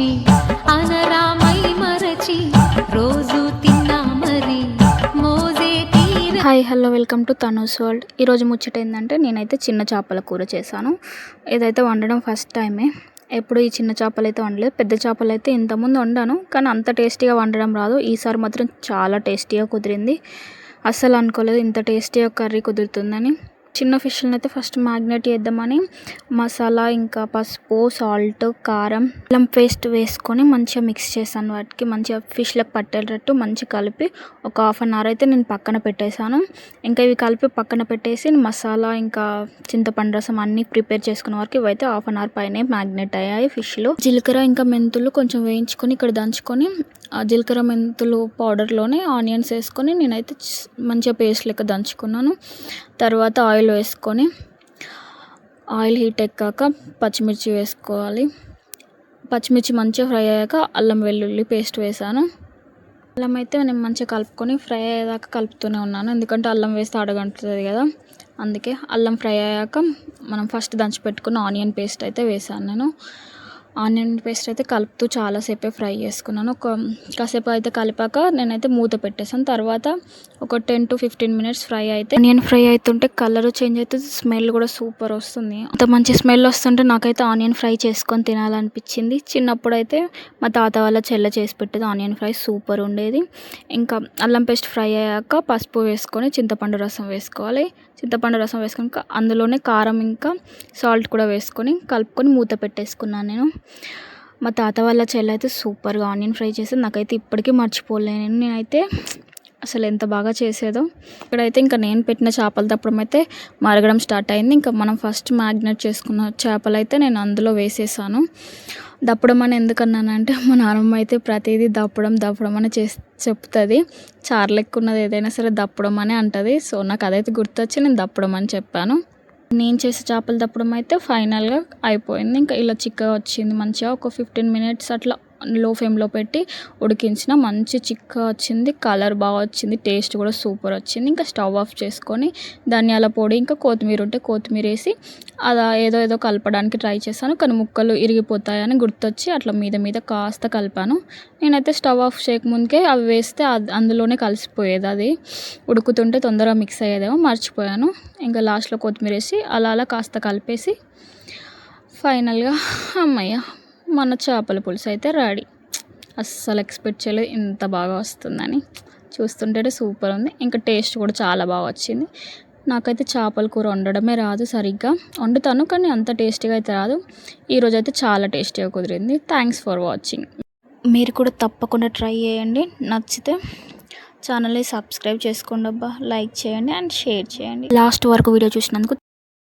వచ్చి అనరామై మరచి రోజు తిన్నా మరి మోజే తీర. Hi hello welcome to Tanu's world. ఈరోజు ముచ్చట ఏంటంటే నేనైతే చిన్న చేపల కూర చేశాను. ఇదైతే వండడం ఫస్ట్ టైమే. ఎప్పుడు ఈ చిన్న చేపలు అయితే వండలేదు. పెద్ద చేపలు అయితే ఇంతకుముందు వండాను, కానీ అంత టేస్టీగా వండడం రాదు. ఈసారి మాత్రం చాలా టేస్టీగా కుదిరింది. అస్సలు అనుకోలేదు ఇంత టేస్టీగా కర్రీ కుదురుతుందని. చిన్న ఫిష్లను అయితే ఫస్ట్ మ్యాగ్నేట్ చేద్దామని మసాలా, ఇంకా పసుపు, సాల్ట్, కారం, అల్లం పేస్ట్ వేసుకొని మంచిగా మిక్స్ చేశాను. వాటికి మంచిగా ఫిష్లకు పట్టేటట్టు మంచిగా కలిపి ఒక హాఫ్ అన్ అవర్ అయితే నేను పక్కన పెట్టేశాను. ఇంకా ఇవి కలిపి పక్కన పెట్టేసి మసాలా, ఇంకా చింతపండు రసం అన్నీ ప్రిపేర్ చేసుకున్న వరకు ఇవైతే హాఫ్ అన్ అవర్ పైనే మ్యాగ్నేట్ అయ్యాయి ఫిష్లు. జీలకర్ర ఇంకా మెంతులు కొంచెం వేయించుకొని ఇక్కడ దంచుకొని ఆ జీలకర్ర మెంతులు పౌడర్లోనే ఆనియన్స్ వేసుకొని నేనైతే మంచిగా పేస్ట్ లెక్క దంచుకున్నాను. తర్వాత ఆయిల్ వేసుకొని ఆయిల్ హీట్ ఎక్కాక పచ్చిమిర్చి వేసుకోవాలి. పచ్చిమిర్చి మంచిగా ఫ్రై అయ్యాక అల్లం వెల్లుల్లి పేస్ట్ వేసాను. అల్లం అయితే నేను మంచిగా కలుపుకొని ఫ్రై అయ్యేదాకా కలుపుతూనే ఉన్నాను, ఎందుకంటే అల్లం వేస్తే అడగంటుతుంది కదా, అందుకే. అల్లం ఫ్రై అయ్యాక మనం ఫస్ట్ దంచి పెట్టుకున్న ఆనియన్ పేస్ట్ అయితే వేసాను. నేను ఆనియన్ పేస్ట్ అయితే కలుపుతూ చాలాసేపే ఫ్రై చేసుకున్నాను. కాసేపు అయితే కలిపాక నేనైతే మూత పెట్టేసాను. తర్వాత ఒక 10 to 15 minutes ఫ్రై అయితే ఆనియన్ ఫ్రై అవుతుంటే కలర్ చేంజ్ అవుతుంది, స్మెల్ కూడా సూపర్ వస్తుంది. అంత మంచి స్మెల్ వస్తుంటే నాకైతే ఆనియన్ ఫ్రై చేసుకొని తినాలనిపించింది. చిన్నప్పుడు అయితే మా తాత వాళ్ళ చెల్లె చేసి పెట్టేది ఆనియన్ ఫ్రై, సూపర్ ఉండేది. ఇంకా అల్లం పేస్ట్ ఫ్రై అయ్యాక పసుపు వేసుకొని చింతపండు రసం వేసుకోవాలి. చింతపండు రసం వేసుకొని అందులోనే కారం ఇంకా సాల్ట్ కూడా వేసుకొని కలుపుకొని మూత పెట్టేసుకున్నాను నేను. మా తాత వాళ్ళ చెల్లి అయితే సూపర్గా ఆనియన్ ఫ్రై చేసేది, నాకైతే ఇప్పటికీ మర్చిపోలేను. నేనైతే అసలు ఎంత బాగా చేసేదో. ఇక్కడైతే ఇంకా నేను పెట్టిన చేపల దప్పడం అయితే మరగడం స్టార్ట్ అయింది. ఇంకా మనం ఫస్ట్ మ్యాగ్నేట్ చేసుకున్న చేపలు అయితే నేను అందులో వేసేసాను. దప్పడం అని ఎందుకన్నానంటే మా నాన్నమ్మ అయితే ప్రతిదీ దప్పడం అని చెప్తుంది. చారు లెక్క ఉన్నది ఏదైనా సరే దప్పడం అని అంటుంది. సో నాకు అదైతే గుర్తొచ్చి నేను దప్పడం అని చెప్పాను. నేను చేసే చేపల దప్పడం అయితే ఫైనల్గా అయిపోయింది. ఇంకా ఇలా చిక్కగా వచ్చింది మంచిగా. ఒక 15 minutes అట్లా లో ఫ్లేమ్లో పెట్టి ఉడికించిన మంచి చిక్కగా వచ్చింది. కలర్ బాగా వచ్చింది, టేస్ట్ కూడా సూపర్ వచ్చింది. ఇంకా స్టవ్ ఆఫ్ చేసుకొని ధనియాల పొడి ఇంకా కొత్తిమీర ఉంటే కొత్తిమీర వేసి అలా ఏదో కలపడానికి ట్రై చేశాను, కానీ ముక్కలు ఇరిగిపోతాయని గుర్తొచ్చి అట్లా మీద కాస్త కలిపాను. నేనైతే స్టవ్ ఆఫ్ చేయకముందుకే అవి వేస్తే అందులోనే కలిసిపోయేది, అది ఉడుకుతుంటే తొందరగా మిక్స్ అయ్యేదేమో మర్చిపోయాను. ఇంకా లాస్ట్లో కొత్తిమీర వేసి అలా కాస్త కలిపేసి ఫైనల్గా అమ్మయ్య మన చేపల పులుసు అయితే రెడీ. అస్సలు ఎక్స్పెక్ట్ చేయలేదు ఇంత బాగా వస్తుందని. చూస్తుంటే సూపర్ ఉంది, ఇంకా టేస్ట్ కూడా చాలా బాగా వచ్చింది. నాకైతే చేపల కూర వండడమే రాదు సరిగ్గా. వండుతాను కానీ అంత టేస్టీగా అయితే రాదు. ఈరోజు అయితే చాలా టేస్టీగా కుదిరింది. Thanks for watching. మీరు కూడా తప్పకుండా ట్రై చేయండి. నచ్చితే ఛానల్ని సబ్స్క్రైబ్ చేసుకోండి అబ్బా, లైక్ చేయండి అండ్ షేర్ చేయండి. లాస్ట్ వరకు వీడియో చూసినందుకు